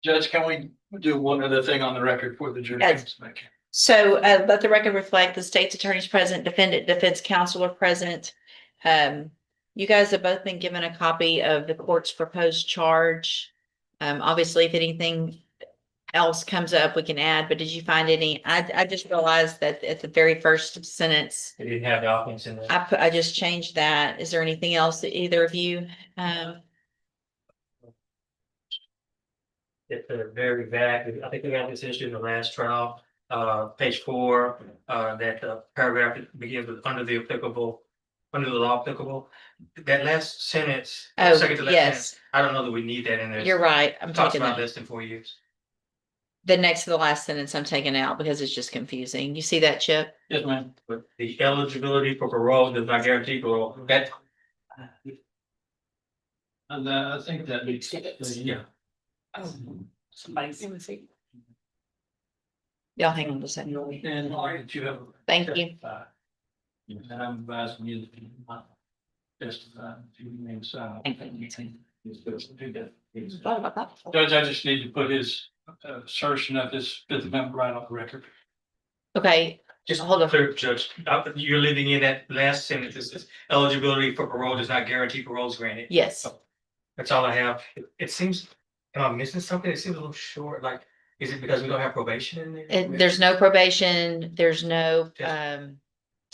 Judge, can we do one other thing on the record for the jury? Yes. So let the record reflect the state's attorney's present, defendant, defense counsel are present. You guys have both been given a copy of the court's proposed charge. Obviously, if anything else comes up, we can add, but did you find any? I just realized that at the very first sentence, They didn't have the offense in there. I just changed that. Is there anything else that either of you, It's very vague. I think we got this issue in the last trial, page 4, that the paragraph begins with under the law applicable. That last sentence, Oh, second to last yes. sentence, I don't know that we need that in there. you're right. I'm It talks taking about that. less than 4 years. The next to the last sentence I'm taking out because it's just confusing. You see that, Chip? Yes, ma'am. But the eligibility for parole does not guarantee parole. That, And I think that makes. yeah. Somebody's. Y'all hang on a second. And that you have. Thank you. And I'm advising you that you not testify to remain silent. Thought about that. Judge, I just need to put his assertion of his Fifth Amendment right on the record. Okay, Just hold on. clear, Judge, you're leaving in that last sentence, it says eligibility for parole does not guarantee parole is granted. Yes. That's all I have. It seems, am I missing something? It seems a little short, like, is it because we don't have probation in there? There's no probation, there's no Yes.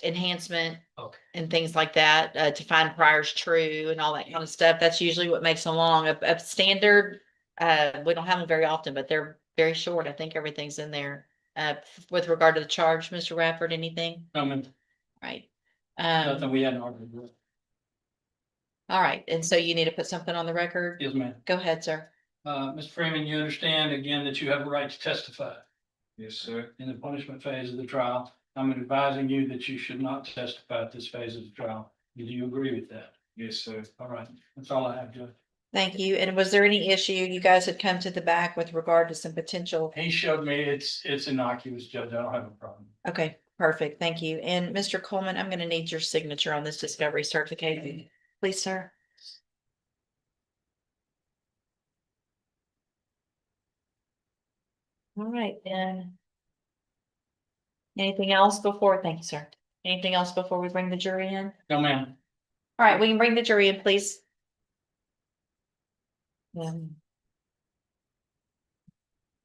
enhancement Okay, and things like that, to find priors true and all that kind of stuff. That's usually what makes them long. A standard, we don't have them very often, but they're very short. I think everything's in there. With regard to the charge, Mr. Rafford, anything? I mean, Right. nothing we hadn't argued with. All right, and so you need to put something on the record? Yes, ma'am. Go ahead, sir. Mr. Freeman, you understand again that you have a right to testify Yes, sir. in the punishment phase of the trial. I'm advising you that you should not testify at this phase of the trial. Do you agree with that? Yes, sir. All right, that's all I have, Judge. Thank you. And was there any issue you guys had come to the back with regard to some potential? He showed me it's innocuous, Judge. I don't have a problem. Okay, perfect. Thank you. And Mr. Coleman, I'm gonna need your signature on this discovery certification, please, sir. All right, then. Anything else before, thank you, sir. Anything else before we bring the jury in? No, ma'am. All right, we can bring the jury in, please.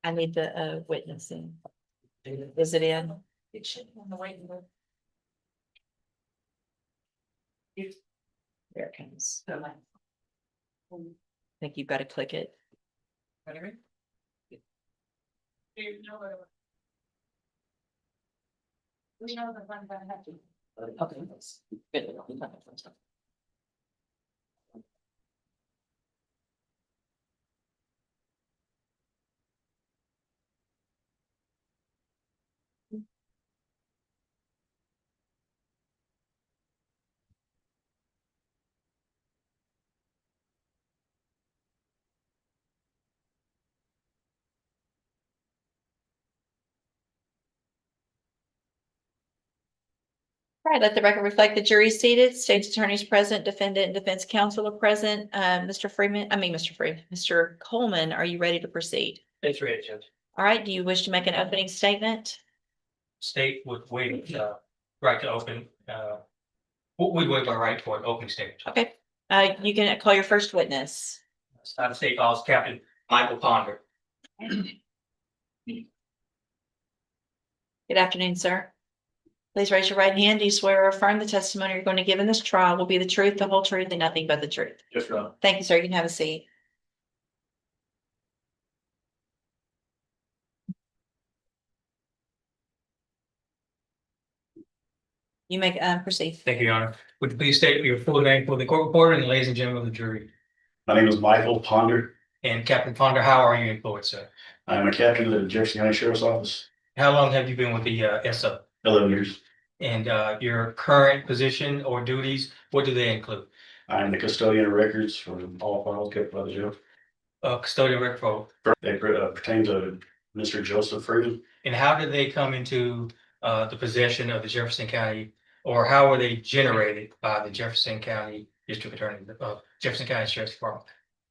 I need the witness in. Is it in? It should be on the waiting list. There it comes. I think you've got to click it. Okay. Good. All right, let the record reflect the jury seated, state's attorneys present, defendant and defense counsel are present. Mr. Coleman, are you ready to proceed? it's ready, Judge. All right, do you wish to make an opening statement? State would waive, right to open, we waive our right for an opening statement. Okay, you can call your first witness. Out of state calls Captain Michael Ponder. Good afternoon, sir. Please raise your right hand. Do you swear or affirm the testimony you're going to give in this trial will be the truth, the whole truth, and nothing but the truth? Just run. Thank you, sir. You can have a seat. You may proceed. Thank you, Your Honor. Would you please state your full name for the court reporter and ladies and gentlemen of the jury? My name is Michael Ponder. And Captain Ponder, how are you employed, sir? I am a captain of the Jefferson County Sheriff's Office, How long have you been with the SO? 11 years. And your current position or duties, what do they include? I am the custodian of records for all files kept by the jail. Custodian record for, They pertain to Mr. Joseph Freeman. and how did they come into the possession of the Jefferson County, or how were they generated by the Jefferson County District Attorney, Jefferson County Sheriff's Department?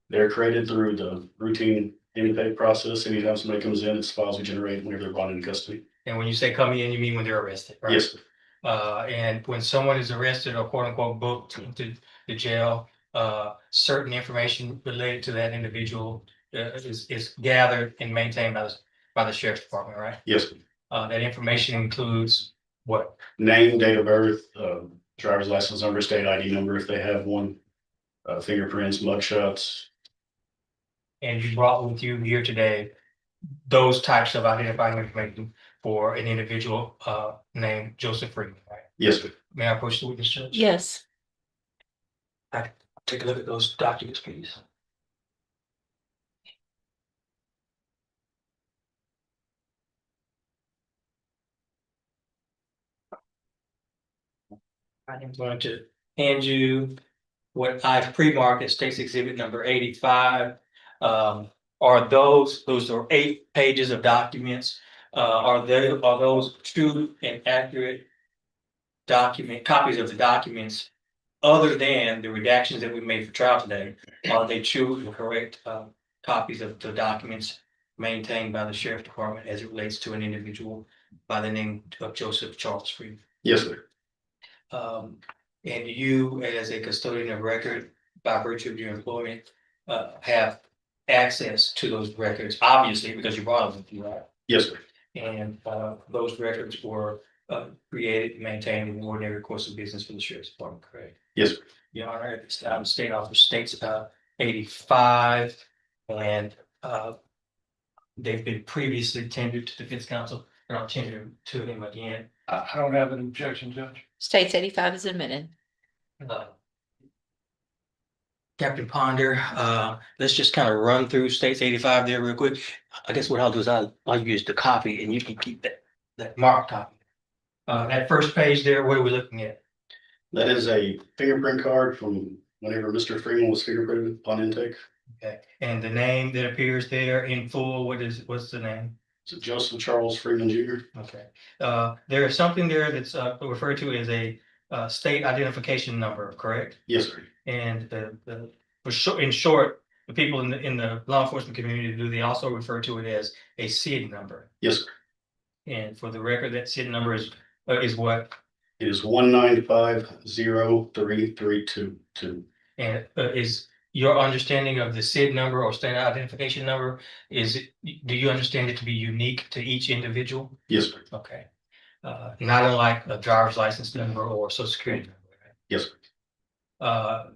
They're created through the routine intake process. Anytime somebody comes in, it's files we generate whenever they're brought into custody. And when you say come in, you mean when they're arrested, right? Yes, sir. And when someone is arrested or quote unquote booked into the jail, certain information related to that individual is gathered and maintained by the sheriff's department, right? Yes, sir. That information includes what? Name, date of birth, driver's license number, state ID number if they have one, fingerprints, mugshots. And you brought with you here today those types of identifying information for an individual named Joseph Freeman, right? Yes, sir. May I approach the witness, Judge? Yes. Take a look at those documents, please. I am going to hand you what I've pre-marked as State's Exhibit number 85. Are those are 8 pages of documents. Are those true and accurate copies of the documents other than the redactions that we made for trial today? Are they true and correct copies of the documents maintained by the sheriff department as it relates to an individual by the name of Joseph Charles Freeman? Yes, sir. And you, as a custodian of record, by virtue of your employment, have access to those records, obviously, because you brought them with you, right? Yes, sir. And those records were created and maintained in the ordinary course of business for the sheriff's department, correct? Yes, sir. Your Honor, at this time, State Officer states 85, and they've been previously tendered to defense counsel. They're not tendered to him again. I don't have an objection, Judge. States 85 is admitted. Captain Ponder, let's just kind of run through States 85 there real quick. I guess what I'll do is I'll use the copy and you can keep that marked copy. That first page there, what are we looking at? That is a fingerprint card from whenever Mr. Freeman was fingerprinted upon intake. Okay, and the name that appears there in full, what's the name? It's Joseph Charles Freeman Jr. Okay, there is something there that's referred to as a state identification number, correct? Yes, sir. And in short, the people in the law enforcement community they also refer to it as a SID number. Yes, sir. And for the record, that SID number is what? It is 1950332. And is your understanding of the SID number or state identification number, do you understand it to be unique to each individual? Yes, sir. Okay. Not unlike a driver's license number or social security number. Right? Yes, sir.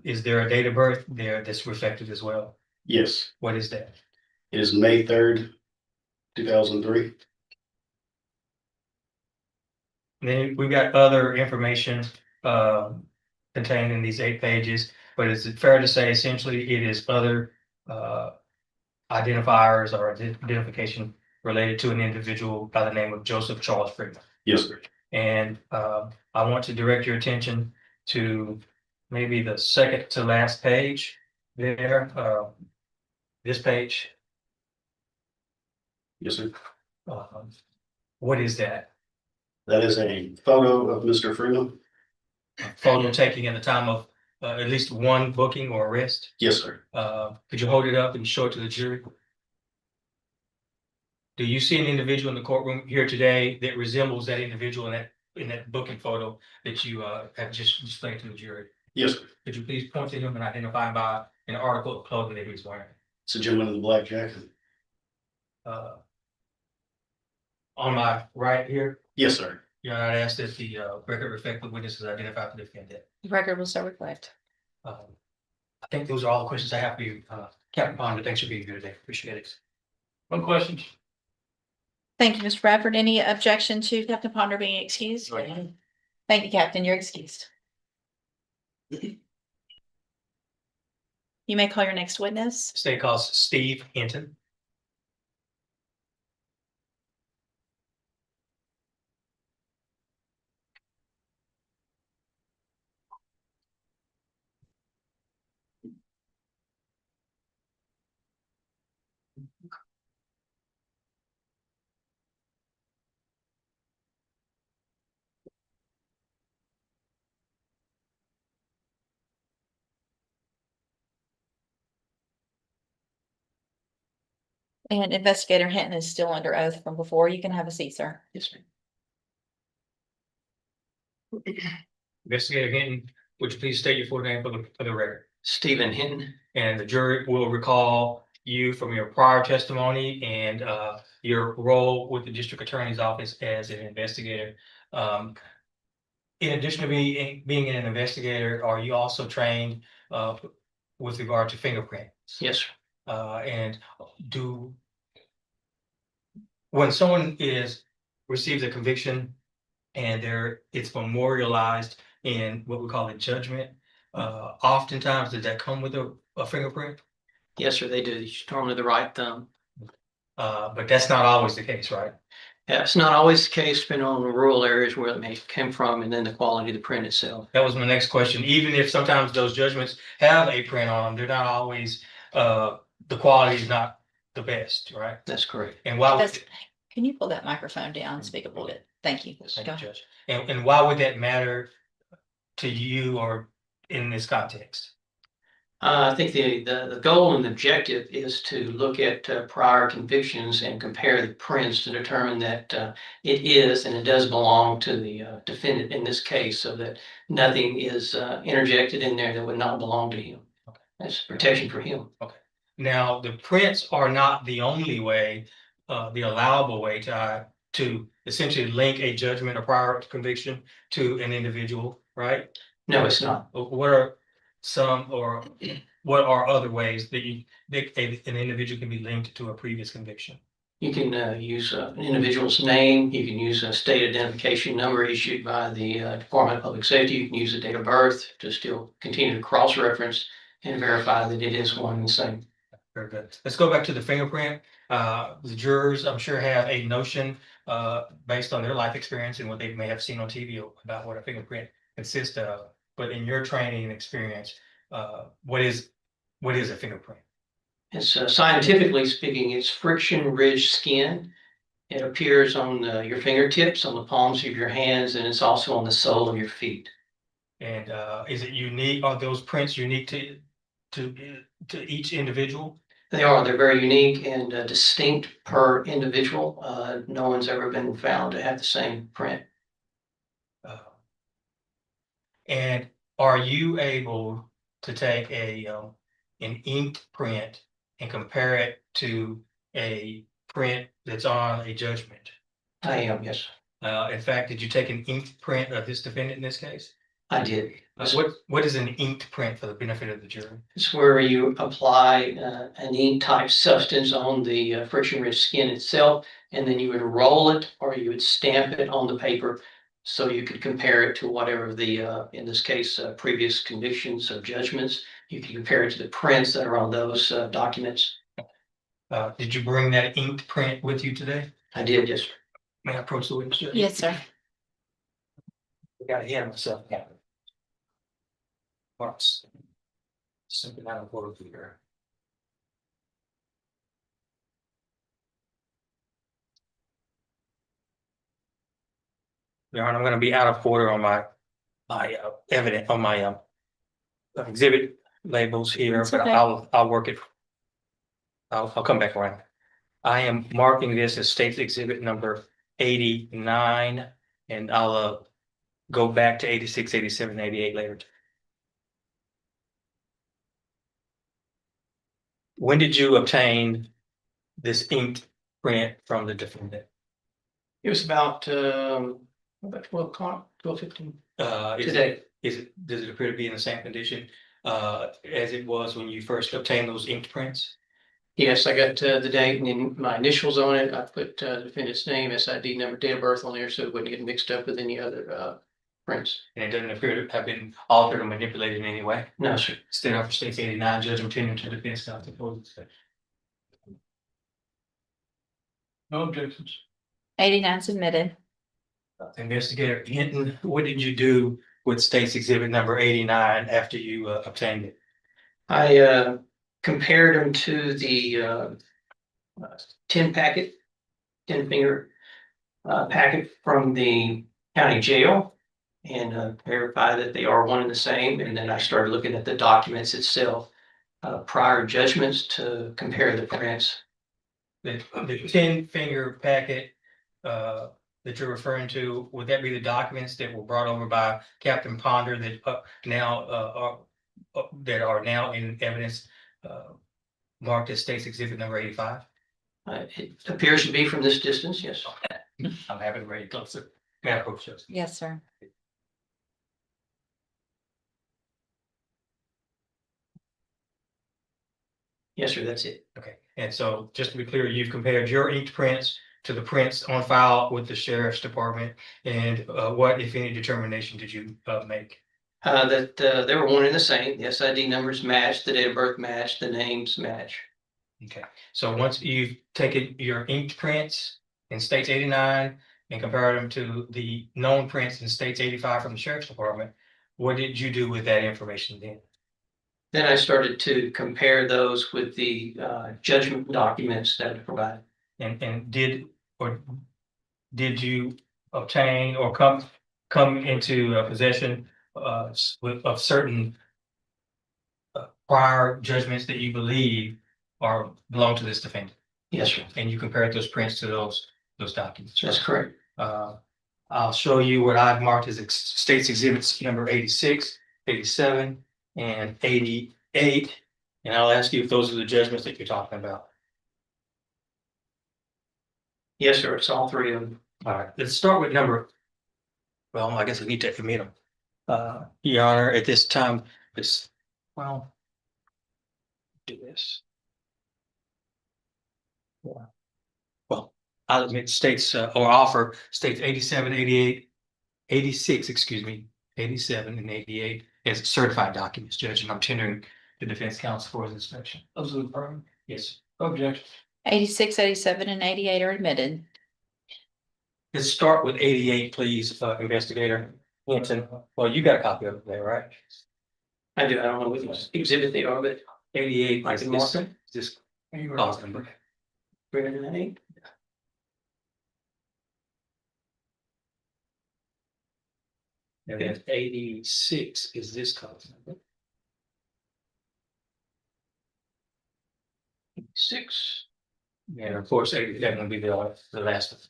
Is there a date of birth there that's reflected as well? Yes. What is that? It is May 3rd, 2003. Then we've got other information contained in these 8 pages, but is it fair to say essentially it is other identifiers or identification related to an individual by the name of Joseph Charles Freeman? Yes, sir. And I want to direct your attention to maybe the second to last page there, this page. Yes, sir. What is that? That is a photo of Mr. Freeman. Photo taking at the time of at least one booking or arrest? Yes, sir. Could you hold it up and show it to the jury? Do you see an individual in the courtroom here today that resembles that individual in that booking photo that you have just displayed to the jury? Yes, sir. Could you please point to him and identify him by an article of clothing that he's wearing? It's a gentleman in the black jacket. On my right here, Yes, sir. Your Honor, I asked that the record reflect the witnesses identified the defendant. The record will so reflect. I think those are all the questions I have for you, Captain Ponder. Thanks for being here today. Appreciate it. No questions? Thank you, Mr. Bradford. Any objection to Captain Ponder being excused? Right. Thank you, Captain. You're excused. You may call your next witness. State calls Steve Hinton. And Investigator Hinton is still under oath from before. You can have a seat, sir. Yes, ma'am. Investigator Hinton, would you please state your full name for the record? Stephen Hinton. And the jury will recall you from your prior testimony and your role with the district attorney's office as an investigator. In addition to being an investigator, are you also trained with regard to fingerprints? Yes, sir. And when someone receives a conviction and it's memorialized in what we call a judgment, oftentimes does that come with a fingerprint? Yes, sir, they do. You should normally the right thumb. But that's not always the case, right? Yeah, it's not always the case, depending on the rural areas where it may come from and then the quality of the print itself. That was my next question. Even if sometimes those judgments have a print on them, they're not always, the quality is not the best, right? That's correct. And why would, Can you pull that microphone down and speak a little bit? Thank you. Thank Go you, ahead. Judge. And why would that matter to you or in this context? I think the goal and the objective is to look at prior convictions and compare the prints to determine that it is and it does belong to the defendant in this case, so that nothing is interjected in there that would not belong to him. Okay. That's protection for him. Now, the prints are not the only way, the allowable way to essentially link a judgment or prior conviction to an individual, right? No, it's not. What are other ways that an individual can be linked to a previous conviction? You can use an individual's name. You can use a state identification number issued by the Department of Public Safety. You can use a date of birth to still continue to cross-reference and verify that it is one and the same. Very good. Let's go back to the fingerprint. The jurors, I'm sure, have a notion based on their life experience and what they may have seen on TV about what a fingerprint consists of. But in your training and experience, what is a fingerprint? It's scientifically speaking, it's friction-ridged skin. It appears on your fingertips, on the palms of your hands, and it's also on the sole of your feet. And is it unique? Are those prints unique to each individual? They are. They're very unique and distinct per individual. No one's ever been found to have the same print. And are you able to take an inked print and compare it to a print that's on a judgment? I am, yes. In fact, did you take an inked print of this defendant in this case? I did. What is an inked print for the benefit of the jury? It's where you apply an ink type substance on the friction-rich skin itself, and then you would roll it or you would stamp it on the paper so you could compare it to whatever the, in this case, previous convictions or judgments. You can compare it to the prints that are on those documents. Did you bring that inked print with you today? I did, yes, sir. May I approach the witness, Judge? Yes, sir. I got ahead of myself. Yeah. Marks. Something out of order here. Your Honor, I'm going to be out of order on my evidence on my exhibit labels here, It's but okay. I'll work it. I'll come back around. I am marking this as state's exhibit number 89, and I'll go back to 86, 87, 88 later. When did you obtain this inked print from the defendant? It was about 12 o'clock, 12:15 today. Does it appear to be in the same condition as it was when you first obtained those inked prints? Yes, I got the date and then my initials on it. I put the defendant's name, SID number, date of birth on there so it wouldn't get mixed up with any other prints. And it doesn't appear to have been altered or manipulated in any way? No, sir. State Officer State's 89, judgment tenure to defense counsel. No objections. 89 submitted. Investigator Hinton, what did you do with state's exhibit number 89 after you obtained it? I compared them to the 10 finger packet from the county jail and verified that they are one and the same. And then I started looking at the documents itself, prior judgments to compare the prints. the 10-finger packet that you're referring to, would that be the documents that were brought over by Captain Ponder that now that are now in evidence marked as State's Exhibit number 85? It appears to be from this distance, yes. I'm having very closer. May I approach those? Yes, sir. Yes, sir, that's it. Okay, and so just to be clear, you've compared your inked prints to the prints on file with the sheriff's department, and what, if any, determination did you make? That they were one and the same. The SID numbers match, the date of birth match, the names match. Okay, so once you've taken your inked prints in states 89 and compared them to the known prints in states 85 from the sheriff's department, what did you do with that information then? Then I started to compare those with the judgment documents that were provided. And did you obtain or come into possession of certain prior judgments that you believe belong to this defendant? Yes, sir. And you compared those prints to those documents? That's correct. I'll show you what I've marked as State's Exhibits number 86, 87, and 88. And I'll ask you if those are the judgments that you're talking about. Yes, sir. It's all three of them. All right, let's start with well, I guess we need to admit them. Your Honor, at this time, do this. Yeah. Well, I'll admit states or offer states 87, 88, 86, excuse me, 87 and 88 as certified documents, Judge, and I'm tendering the defense counsel for his inspection. Those are the firm. Yes. Objection. 86, 87, and 88 are admitted. Let's start with 88, please, investigator Hinton. Well, you got a copy of it there, right? I do. I don't know which exhibit they are, but 88 I is can mark them. this clause number. greater than 8. And then 86 is this clause number. 6. And of course, 87 will be the last one.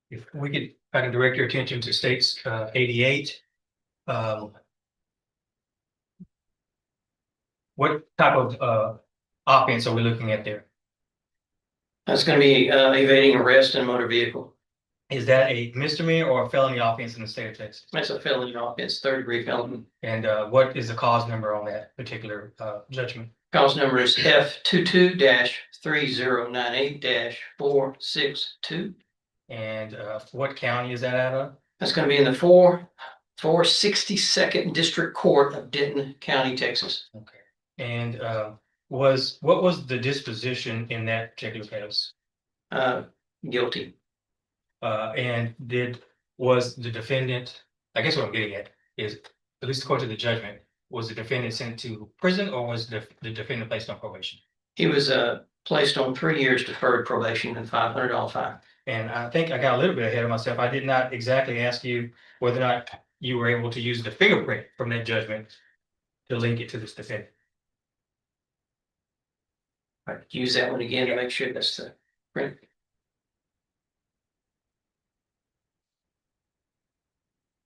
If we could, I can direct your attention to states 88. What type of offense are we looking at there? That's going to be evading arrest in a motor vehicle. Is that a misdemeanor or a felony offense in the state of Texas? That's a felony offense, 3rd-degree felony. And what is the cause number on that particular judgment? Cause number is F22-3098-462. And what county is that out of? That's going to be in the 462nd District Court of Denton County, Texas. Okay. And what was the disposition in that particular case? Guilty. And was the defendant, I guess what I'm getting at is, at least according to the judgment, was the defendant sent to prison or was the defendant placed on probation? He was placed on 3 years deferred probation and $500 fine. And I think I got a little bit ahead of myself. I did not exactly ask you whether or not you were able to use the fingerprint from that judgment to link it to this defendant. Right, use that one again to make sure that's the print.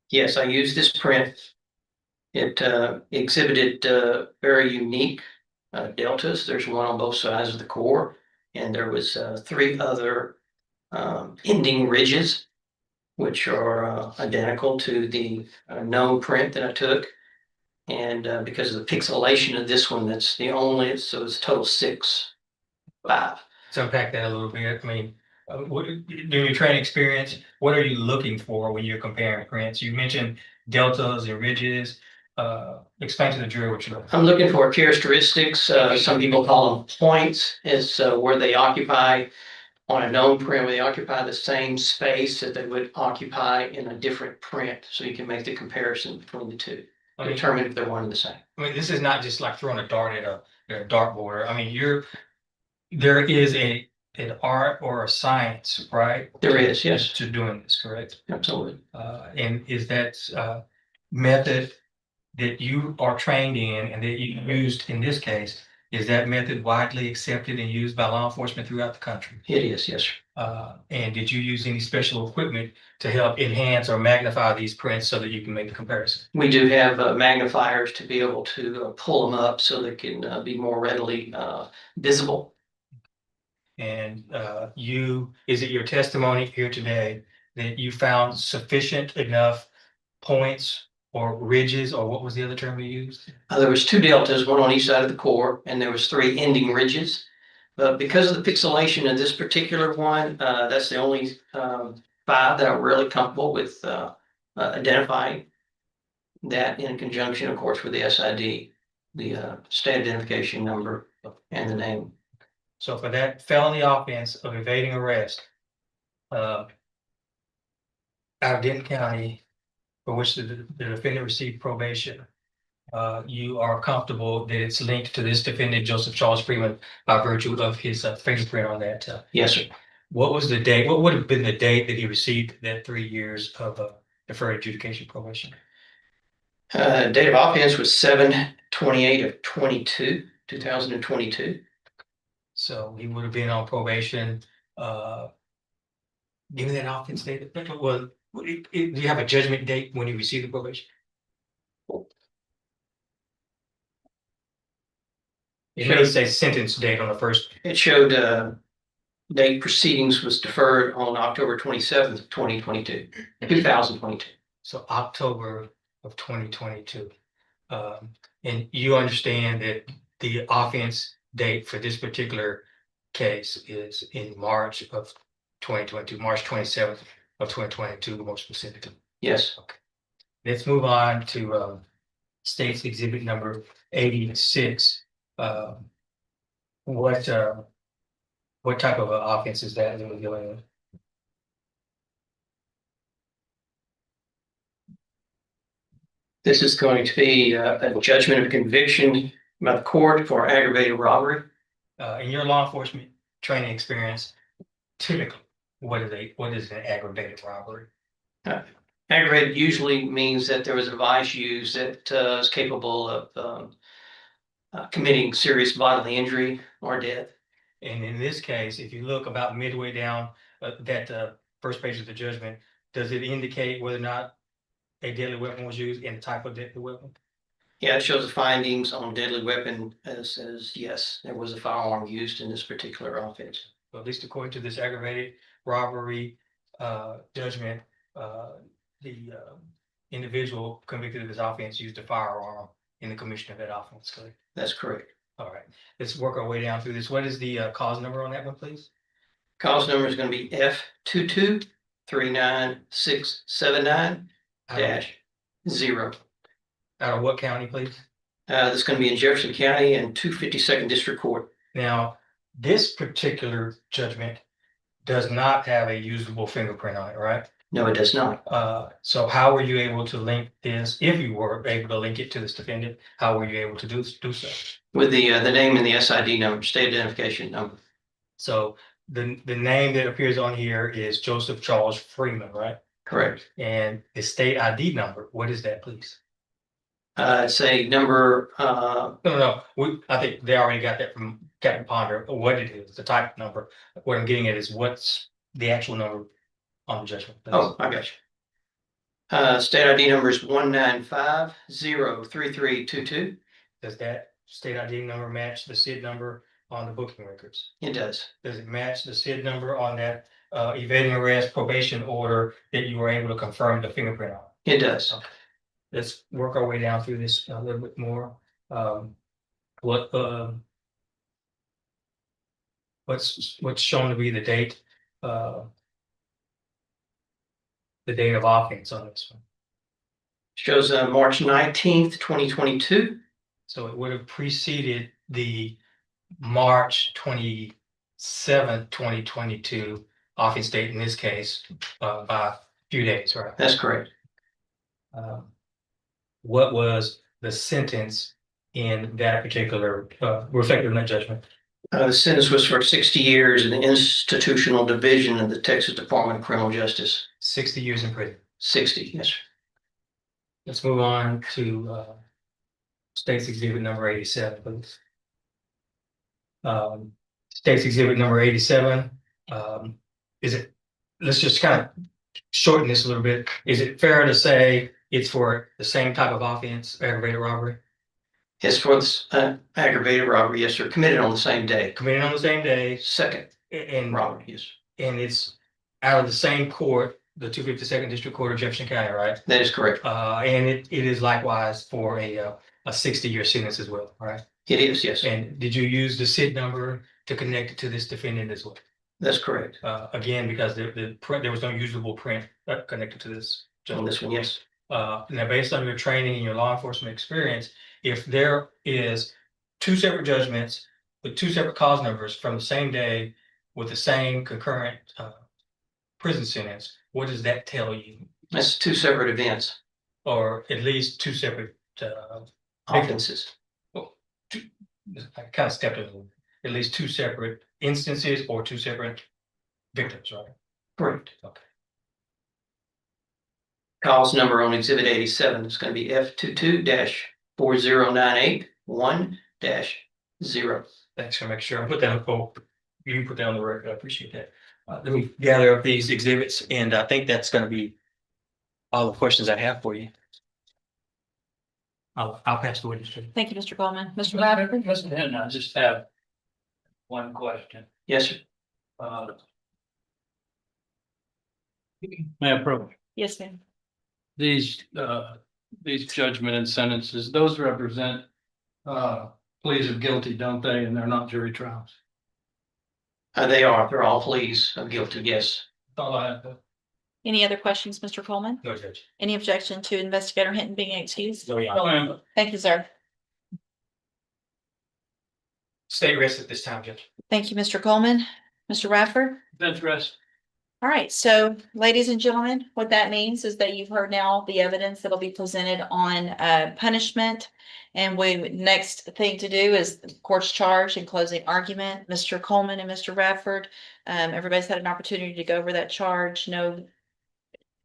Yes, I used this print. It exhibited very unique deltas. There's one on both sides of the core, and there was 3 other ending ridges, which are identical to the known print that I took. And because of the pixelation of this one, that's the only, so it's total 6, 5. So unpack that a little bit. I mean, during your training experience, what are you looking for when you're comparing prints? You mentioned deltas and ridges. Explain to the jury what you're looking for. I'm looking for characteristics. Some people call them points, is where they occupy on a known print, where they occupy the same space that they would occupy in a different print. So you can make the comparison between the two, determine if they're one and the same. I mean, this is not just like throwing a dart at a dartboard. I mean, there is an art or a science, right? There is, yes. To doing this, correct? Absolutely. And is that method that you are trained in and that you used in this case, Is that method widely accepted and used by law enforcement throughout the country? It is, yes, sir. And did you use any special equipment to help enhance or magnify these prints so that you can make the comparison? We do have magnifiers to be able to pull them up so they can be more readily visible. And is it your testimony here today that you found sufficient enough points or ridges, or what was the other term you used? There was two deltas, one on each side of the core, and there was three ending ridges. But because of the pixelation of this particular one, that's the only five that I'm really comfortable with identifying. That in conjunction, of course, with the SID, the state identification number and the name. So for that felony offense of evading arrest, out of Denton County, for which the defendant received probation, you are comfortable that it's linked to this defendant, Joseph Charles Freeman, by virtue of his fingerprint on that. Yes, sir. What was the date? What would have been the date that he received that 3 years of deferred adjudication probation? Date of offense was 7/28 of 2022. So he would have been on probation, given that offense date. Well, do you have a judgment date when he received the probation? It may say sentence date on the first. It showed date proceedings was deferred on October 27th, 2022. So October of 2022. And you understand that the offense date for this particular case is in March of 2022, March 27th of 2022, more specifically. Yes. Okay. Let's move on to State's Exhibit number 86. What type of offense is that we're dealing with? This is going to be a judgment of conviction by the court for aggravated robbery. In your law enforcement training experience, typically, what is an aggravated robbery? Aggravated usually means that there was a device used that is capable of committing serious bodily injury or death. And in this case, if you look about midway down that first page of the judgment, does it indicate whether or not a deadly weapon was used and the type of deadly weapon? Yeah, it shows the findings on deadly weapon as yes, there was a firearm used in this particular offense. Well, at least according to this aggravated robbery judgment, the individual convicted of this offense used a firearm in the commission of that offense. Correct? That's correct. All right, let's work our way down through this. What is the cause number on that one, please? Cause number is going to be F22-39679-0. Out of what county, please? That's going to be in Jefferson County and 252nd District Court. Now, this particular judgment does not have a usable fingerprint on it, right? No, it does not. So how were you able to link this, if you were able to link it to this defendant, how were you able to do so? With the name and the SID number, state identification number. So the name that appears on here is Joseph Charles Freeman, right? Correct. And the state ID number, what is that, please? It's a number, No, I think they already got that from Captain Ponder, what it is, the type number. What I'm getting at is what's the actual number on the judgment. Please. oh, I got you. State ID number is 195-03322. Does that state ID number match the SID number on the booking records? It does. Does it match the SID number on that evading arrest probation order that you were able to confirm the fingerprint on? It does. Okay. Let's work our way down through this a little bit more. What's shown to be the date of offense on this one? Shows March 19th, 2022. So it would have preceded the March 27th, 2022 offense date in this case by a few days, right? That's correct. What was the sentence in that particular reflected in that judgment? The sentence was for 60 years in the institutional division of the Texas Department of Criminal Justice. 60 years in prison. 60, yes, sir. Let's move on to State's Exhibit number 87, please. State's exhibit number 87. Is it, let's just kind of shorten this a little bit. Is it fair to say it's for the same type of offense, aggravated robbery? As for this aggravated robbery, yes, sir, committed on the same day. Committed on the same day Second and robbery, yes, and it's out of the same court, the 252nd District Court of Jefferson County, right? that is correct. And it is likewise for a 60-year sentence as well, right? It is, yes, And did you use the SID number to connect it to this defendant as well? that's correct. Again, because there was no usable print connected to this. On this one, yes. Now, based on your training and your law enforcement experience, if there is two separate judgments with two separate cause numbers from the same day with the same concurrent prison sentence, what does that tell you? That's two separate events, Or at least two separate offenses. I kind of stepped over. At least two separate instances or two separate victims, right? Correct. Okay. Cause number on exhibit 87 is going to be F22-40981-0. Thanks for making sure I put that on. You put that on the record. I appreciate that. Let me gather up these exhibits, and I think that's going to be all the questions I have for you. I'll pass the witness to you. Thank you, Mr. Coleman. Mr. Bradford? Mr. Hinton, I just have one question. Yes, sir. May I approach? Yes, ma'am. These judgment and sentences, those represent pleas of guilty, don't they? And they're not jury trials. They are. They're all pleas of guilty, yes. That's all I have. Any other questions, Mr. Coleman? No, Judge. Any objection to Investigator Hinton being excused? No, yeah. No, ma'am. Thank you, sir. Stay rest at this time, Judge. Thank you, Mr. Coleman. Mr. Radford? Bench rest. All right, so ladies and gentlemen, what that means is that you've heard now the evidence that'll be presented on punishment. And next thing to do is the court's charge and closing argument. Mr. Coleman and Mr. Radford, everybody's had an opportunity to go over that charge. No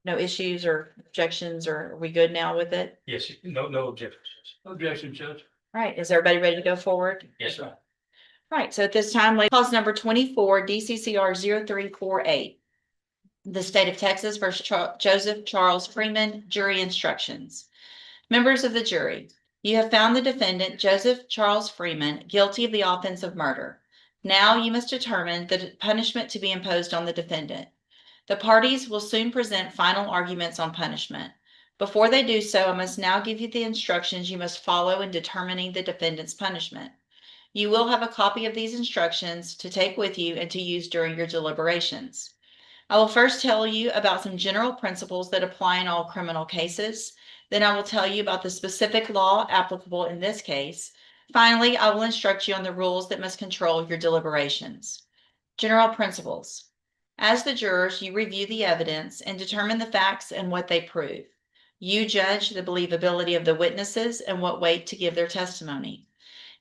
issues or objections, or are we good now with it? Yes, no objections. No objection, Judge. All right, is everybody ready to go forward? Yes, sir. All right, so at this time, clause number 24, DCCR 0348. The state of Texas versus Joseph Charles Freeman, jury instructions. Members of the jury, you have found the defendant, Joseph Charles Freeman, guilty of the offense of murder. Now you must determine the punishment to be imposed on the defendant. The parties will soon present final arguments on punishment. Before they do so, I must now give you the instructions you must follow in determining the defendant's punishment. You will have a copy of these instructions to take with you and to use during your deliberations. I will first tell you about some general principles that apply in all criminal cases. Then I will tell you about the specific law applicable in this case. Finally, I will instruct you on the rules that must control your deliberations. General principles. As the jurors, you review the evidence and determine the facts and what they prove. You judge the believability of the witnesses and what weight to give their testimony.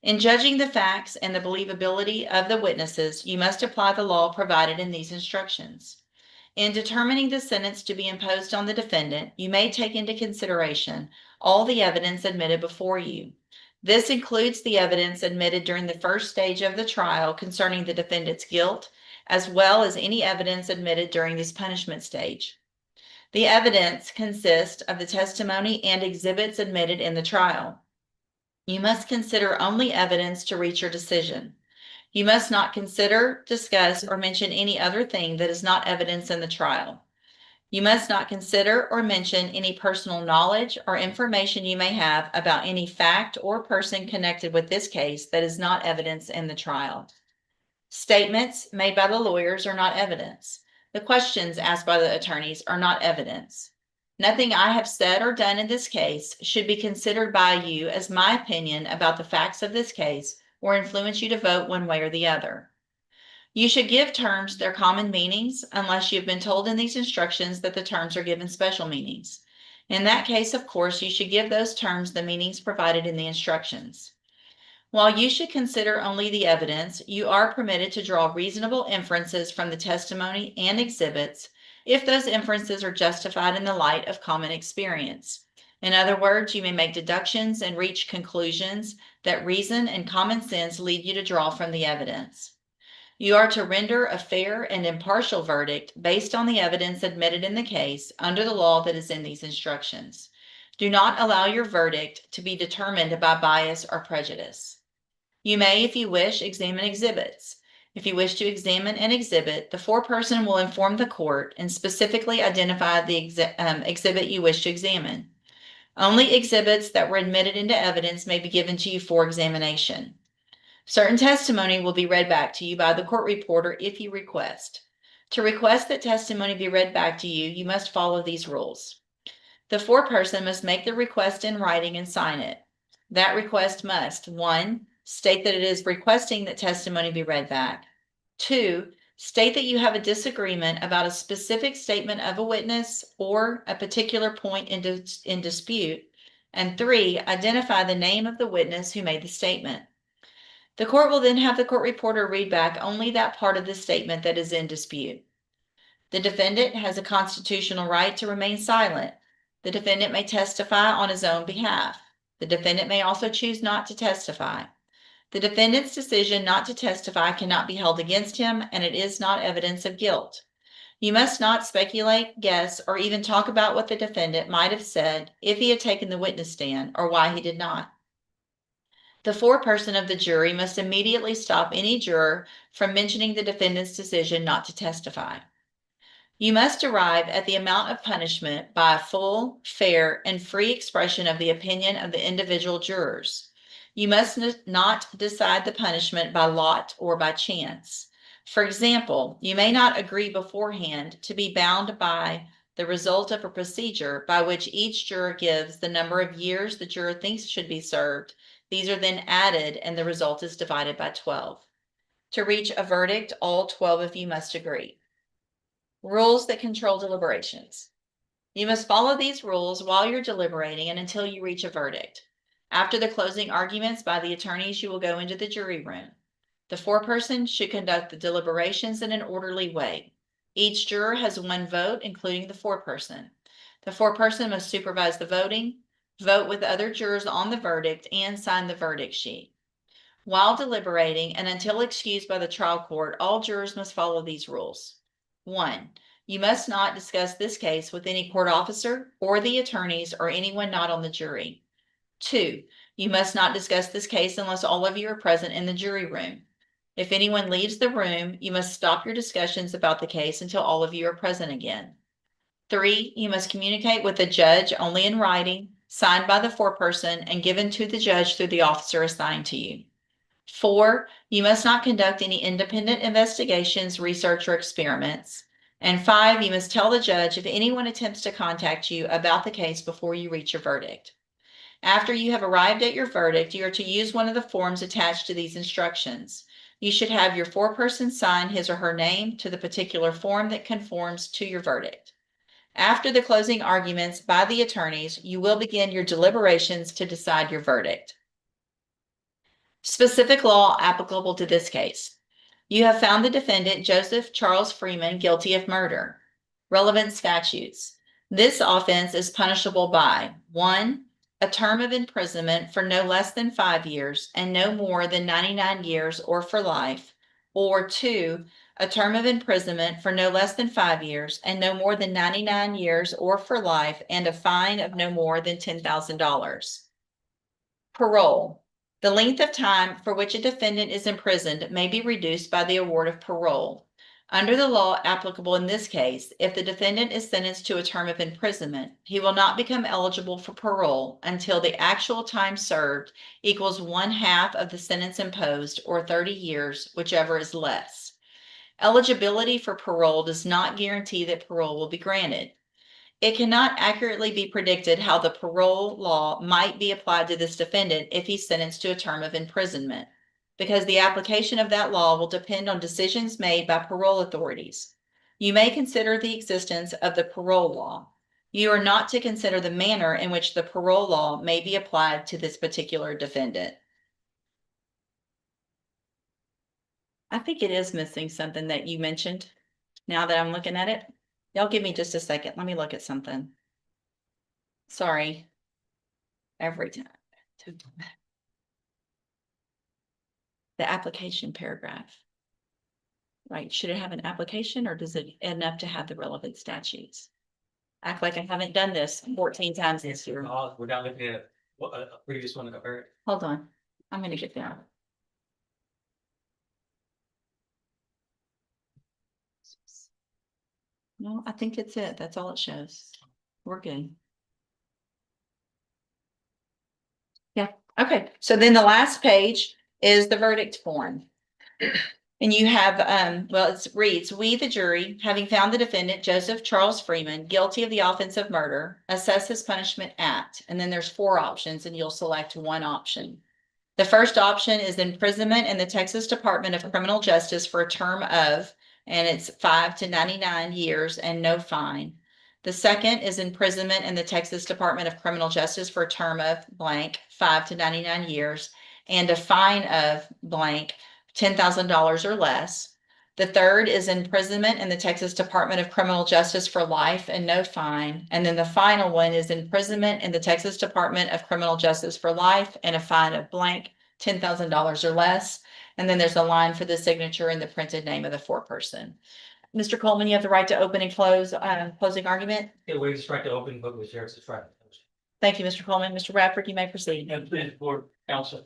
In judging the facts and the believability of the witnesses, you must apply the law provided in these instructions. In determining the sentence to be imposed on the defendant, you may take into consideration all the evidence admitted before you. This includes the evidence admitted during the first stage of the trial concerning the defendant's guilt, as well as any evidence admitted during this punishment stage. The evidence consists of the testimony and exhibits admitted in the trial. You must consider only evidence to reach your decision. You must not consider, discuss, or mention any other thing that is not evidence in the trial. You must not consider or mention any personal knowledge or information you may have about any fact or person connected with this case that is not evidence in the trial. Statements made by the lawyers are not evidence. The questions asked by the attorneys are not evidence. Nothing I have said or done in this case should be considered by you as my opinion about the facts of this case or influence you to vote one way or the other. You should give terms their common meanings unless you have been told in these instructions that the terms are given special meanings. In that case, of course, you should give those terms the meanings provided in the instructions. While you should consider only the evidence, you are permitted to draw reasonable inferences from the testimony and exhibits if those inferences are justified in the light of common experience. In other words, you may make deductions and reach conclusions that reason and common sense lead you to draw from the evidence. You are to render a fair and impartial verdict based on the evidence admitted in the case under the law that is in these instructions. Do not allow your verdict to be determined by bias or prejudice. You may, if you wish, examine exhibits. If you wish to examine an exhibit, the foreperson will inform the court and specifically identify the exhibit you wish to examine. Only exhibits that were admitted into evidence may be given to you for examination. Certain testimony will be read back to you by the court reporter if you request. To request that testimony be read back to you, you must follow these rules. The foreperson must make the request in writing and sign it. That request must, 1, state that it is requesting that testimony be read back. 2, state that you have a disagreement about a specific statement of a witness or a particular point in dispute. And 3, identify the name of the witness who made the statement. The court will then have the court reporter read back only that part of the statement that is in dispute. The defendant has a constitutional right to remain silent. The defendant may testify on his own behalf. The defendant may also choose not to testify. The defendant's decision not to testify cannot be held against him, and it is not evidence of guilt. You must not speculate, guess, or even talk about what the defendant might have said if he had taken the witness stand or why he did not. The foreperson of the jury must immediately stop any juror from mentioning the defendant's decision not to testify. You must arrive at the amount of punishment by a full, fair, and free expression of the opinion of the individual jurors. You must not decide the punishment by lot or by chance. For example, you may not agree beforehand to be bound by the result of a procedure by which each juror gives the number of years the juror thinks should be served. These are then added and the result is divided by 12. To reach a verdict, all 12 of you must agree. Rules that control deliberations. You must follow these rules while you're deliberating and until you reach a verdict. After the closing arguments by the attorneys, you will go into the jury room. The foreperson should conduct the deliberations in an orderly way. Each juror has 1 vote, including the foreperson. The foreperson must supervise the voting, vote with other jurors on the verdict, and sign the verdict sheet. While deliberating and until excused by the trial court, all jurors must follow these rules. 1, you must not discuss this case with any court officer or the attorneys or anyone not on the jury. 2, you must not discuss this case unless all of you are present in the jury room. If anyone leaves the room, you must stop your discussions about the case until all of you are present again. 3, you must communicate with the judge only in writing, signed by the foreperson, and given to the judge through the officer assigned to you. 4, you must not conduct any independent investigations, research, or experiments. And 5, you must tell the judge if anyone attempts to contact you about the case before you reach your verdict. After you have arrived at your verdict, you are to use one of the forms attached to these instructions. You should have your foreperson sign his or her name to the particular form that conforms to your verdict. After the closing arguments by the attorneys, you will begin your deliberations to decide your verdict. Specific law applicable to this case. You have found the defendant, Joseph Charles Freeman, guilty of murder. Relevant statutes. This offense is punishable by 1, a term of imprisonment for no less than 5 years and no more than 99 years or for life, or 2, a term of imprisonment for no less than 5 years and no more than 99 years or for life and a fine of no more than $10,000. Parole. The length of time for which a defendant is imprisoned may be reduced by the award of parole. Under the law applicable in this case, if the defendant is sentenced to a term of imprisonment, he will not become eligible for parole until the actual time served equals 1/2 of the sentence imposed, or 30 years, whichever is less. Eligibility for parole does not guarantee that parole will be granted. It cannot accurately be predicted how the parole law might be applied to this defendant if he's sentenced to a term of imprisonment, because the application of that law will depend on decisions made by parole authorities. You may consider the existence of the parole law. You are not to consider the manner in which the parole law may be applied to this particular defendant. I think it is missing something that you mentioned now that I'm looking at it. Y'all give me just a second. Let me look at something. Sorry. every time. The application paragraph. Right, should it have an application or does it enough to have the relevant statutes? Act like I haven't done this 14 times this year. We're not looking at what previous one to compare it. Hold on, I'm gonna get there. No, I think it's it. That's all it shows. We're good. Yeah, okay. So then the last page is the verdict form. And you have, well, it reads, we, the jury, having found the defendant, Joseph Charles Freeman, guilty of the offense of murder, assess his punishment at, and then there's 4 options and you'll select one option. The first option is imprisonment in the Texas Department of Criminal Justice for a term of, and it's 5 to 99 years and no fine. The second is imprisonment in the Texas Department of Criminal Justice for a term of blank, 5 to 99 years, and a fine of blank, $10,000 or less. The third is imprisonment in the Texas Department of Criminal Justice for life and no fine. And then the final one is imprisonment in the Texas Department of Criminal Justice for life and a fine of blank, $10,000 or less. And then there's a line for the signature and the printed name of the foreperson. Mr. Coleman, you have the right to open and close, closing argument. Yeah, we just right to open, but with sheriff's right. Thank you, Mr. Coleman. Mr. Radford, you may proceed. And please, board counsel.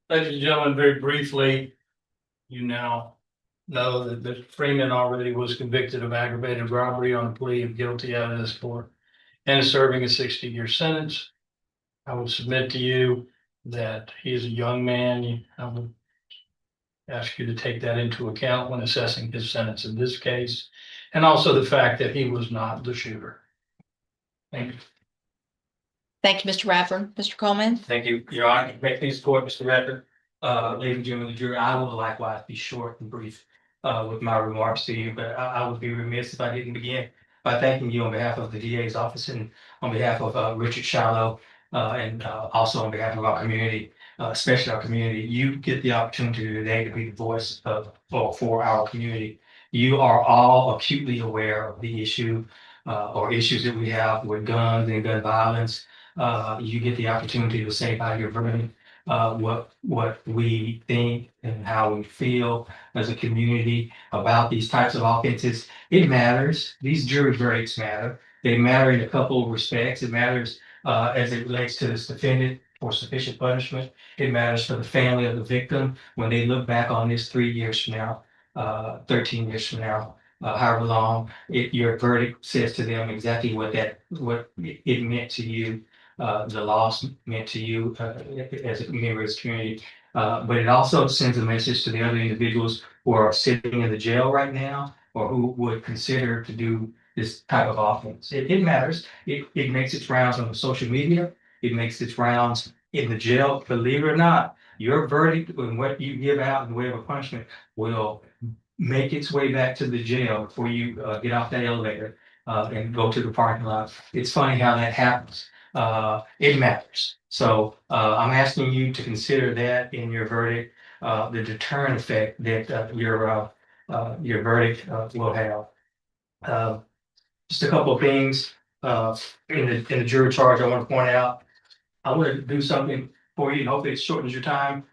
Ladies and gentlemen, very briefly, you now know that Mr. Freeman already was convicted of aggravated robbery on a plea of guilty out of this court and is serving a 60-year sentence. I would submit to you that he is a young man. I would ask you to take that into account when assessing his sentence in this case, and also the fact that he was not the shooter. Thank you. Thank you, Mr. Radford. Mr. Coleman. Thank you, Your Honor. May it please the court, Mr. Raptor. Ladies and gentlemen of the jury, I will likewise be short and brief with my remarks to you, but I would be remiss if I didn't begin by thanking you on behalf of the DA's office and on behalf of Richard Shiloh and also on behalf of our community, especially our community. You get the opportunity today to be the voice for our community. You are all acutely aware of the issue or issues that we have with guns and gun violence. You get the opportunity to say how you're burning what we think and how we feel as a community about these types of offenses. It matters. These jury verdicts matter. They matter in a couple of respects. It matters as it relates to this defendant for sufficient punishment. It matters for the family of the victim when they look back on this 3 years from now, 13 years from now, however long. Your verdict says to them exactly what it meant to you. The loss meant to you as a member of this community. But it also sends a message to the other individuals who are sitting in the jail right now or who would consider to do this type of offense. It matters. It makes its rounds on social media. It makes its rounds in the jail. Believe it or not, your verdict and what you give out in the way of a punishment will make its way back to the jail before you get off that elevator and go to the parking lot. It's funny how that happens. It matters. So I'm asking you to consider that in your verdict, the deterrent effect that your verdict will have. Just a couple of things in the jury charge I want to point out. I want to do something for you and hopefully it shortens your time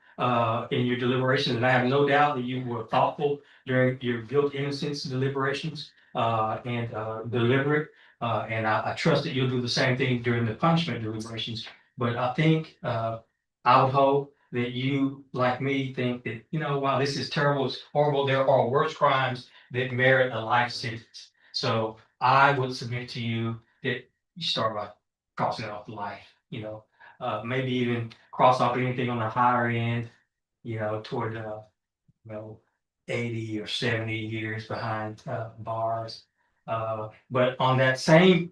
in your deliberations. And I have no doubt that you were thoughtful during your guilt innocence deliberations and deliberate. And I trust that you'll do the same thing during the punishment deliberations. But I think I would hope that you, like me, think that, wow, this is terrible, it's horrible. There are worse crimes that merit a life sentence. So I would submit to you that you start by crossing off life, maybe even cross off anything on the higher end, toward 80 or 70 years behind bars. But on that same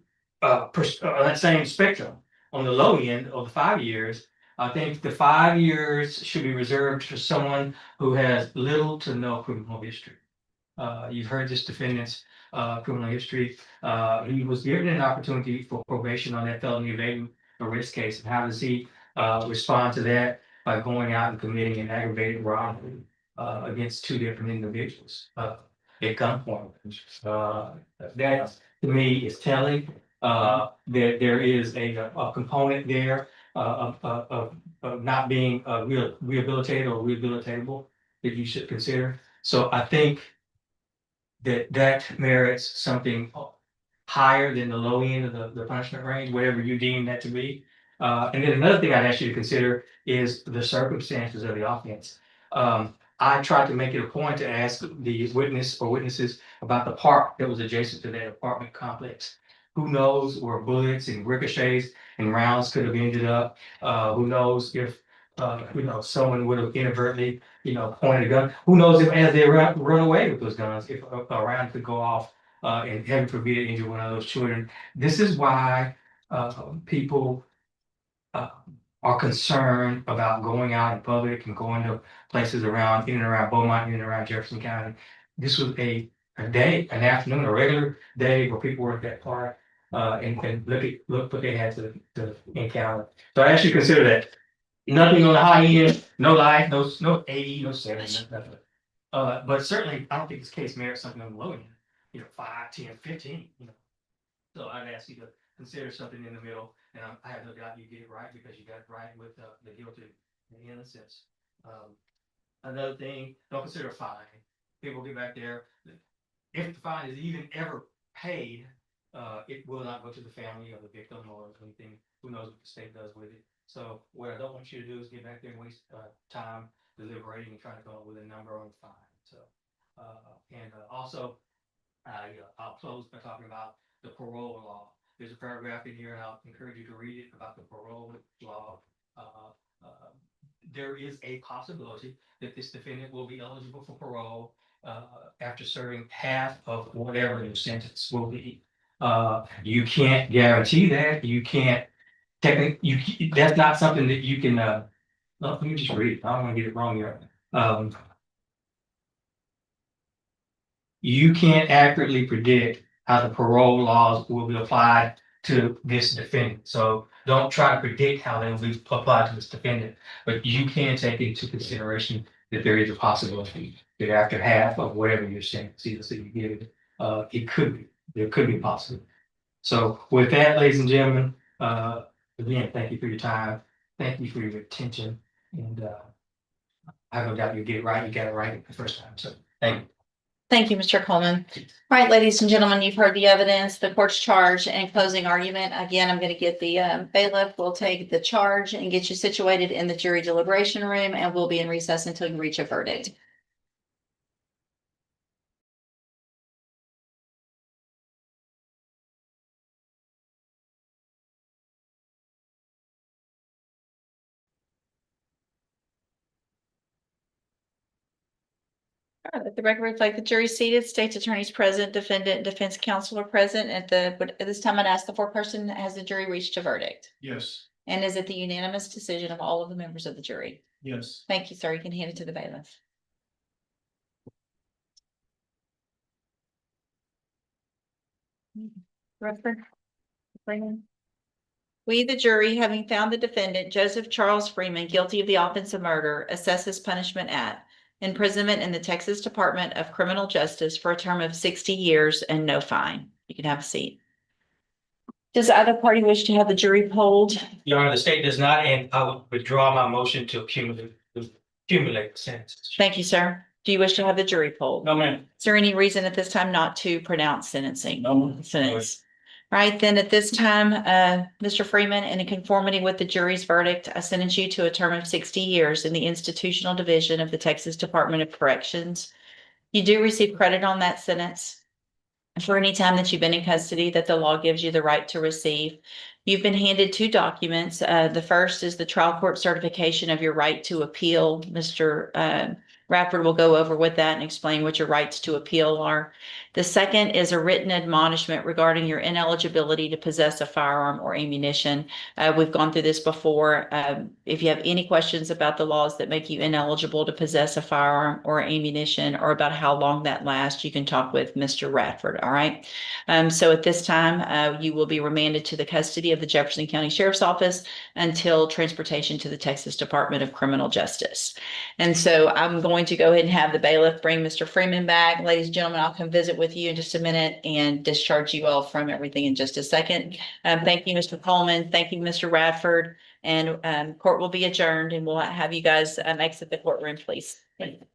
spectrum, on the low end of the 5 years, I think the 5 years should be reserved for someone who has little to no criminal history. You've heard this defendant's criminal history. He was given an opportunity for probation on that felony evading arrest case. And how does he respond to that? By going out and committing an aggravated robbery against 2 different individuals at gunpoint. That to me is telling that there is a component there of not being rehabilitated or rehabilitatable that you should consider. So I think that merits something higher than the low end of the punishment range, whatever you deem that to be. And then another thing I'd ask you to consider is the circumstances of the offense. I tried to make it a point to ask the witness or witnesses about the park that was adjacent to that apartment complex. Who knows where bullets and ricochets and rounds could have ended up? Who knows if, someone would have inadvertently, pointed a gun? Who knows if as they run away with those guns, if a round could go off and heaven forbid injure one of those children. This is why people are concerned about going out in public and going to places around, in and around Beaumont, in and around Jefferson County. This was a day, an afternoon, a regular day where people were at that park and look what they had to encounter. So I actually consider that nothing on the high end, no life, no 80, no 70, nothing. But certainly, I don't think this case merits something on the low end. 5, 10, 15, So I'd ask you to consider something in the middle, and I have no doubt you get it right because you got it right with the guilty and the innocence. Another thing, don't consider a fine. People get back there, if the fine is even ever paid, it will not go to the family of the victim or anything. Who knows what the state does with it. So what I don't want you to do is get back there and waste time deliberating and trying to come up with a number on the fine. So, also, I'll close by talking about the parole law. There's a paragraph in here, and I'll encourage you to read it about the parole law. There is a possibility that this defendant will be eligible for parole after serving half of whatever your sentence will be. You can't guarantee that. You can't technically. That's not something that you can. Let me just read it. I don't want to get it wrong here. You can't accurately predict how the parole laws will be applied to this defendant. So don't try to predict how they will be applied to this defendant, but you can take into consideration that there is a possibility that after half of whatever your sentence is that you give, there could be possible. So with that, ladies and gentlemen, again, thank you for your time. Thank you for your attention. And I have no doubt you get it right. You got it right the first time. So thank you. Thank you, Mr. Coleman. All right, ladies and gentlemen, you've heard the evidence, the court's charge and closing argument. Again, I'm going to get the bailiff will take the charge and get you situated in the jury deliberation room, and we'll be in recess until you reach a verdict. Let the record reflect the jury seated, state's attorneys present, defendant, defense counsel are present. At this time, I'd ask the foreperson, has the jury reached a verdict? Yes. And is it the unanimous decision of all of the members of the jury? Yes. Thank you, sir. You can hand it to the bailiff. Record. Freeman. We, the jury, having found the defendant, Joseph Charles Freeman, guilty of the offense of murder, assess his punishment at imprisonment in the Texas Department of Criminal Justice for a term of 60 years and no fine. You can have a seat. Does either party wish to have the jury polled? Your Honor, the state does not, and I would withdraw my motion to accumulate the sentences. Thank you, sir. Do you wish to have the jury polled? No, ma'am. Is there any reason at this time not to pronounce sentencing? No. Sentence. Right, then at this time, Mr. Freeman, in conformity with the jury's verdict, I sentence you to a term of 60 years in the institutional division of the Texas Department of Corrections. You do receive credit on that sentence for any time that you've been in custody that the law gives you the right to receive. You've been handed 2 documents. The first is the trial court certification of your right to appeal. Mr. Radford will go over with that and explain what your rights to appeal are. The second is a written admonishment regarding your ineligibility to possess a firearm or ammunition. We've gone through this before. If you have any questions about the laws that make you ineligible to possess a firearm or ammunition, or about how long that lasts, you can talk with Mr. Radford. All right. So at this time, you will be remanded to the custody of the Jefferson County Sheriff's Office until transportation to the Texas Department of Criminal Justice. And so I'm going going to go ahead and have the bailiff bring Mr. Freeman back. Ladies and gentlemen, I'll come visit with you in just a minute and discharge you all from everything in just a second. Thank you, Mr. Coleman. Thank you, Mr. Radford. And court will be adjourned and we'll have you guys exit the courtroom, please. Thank you.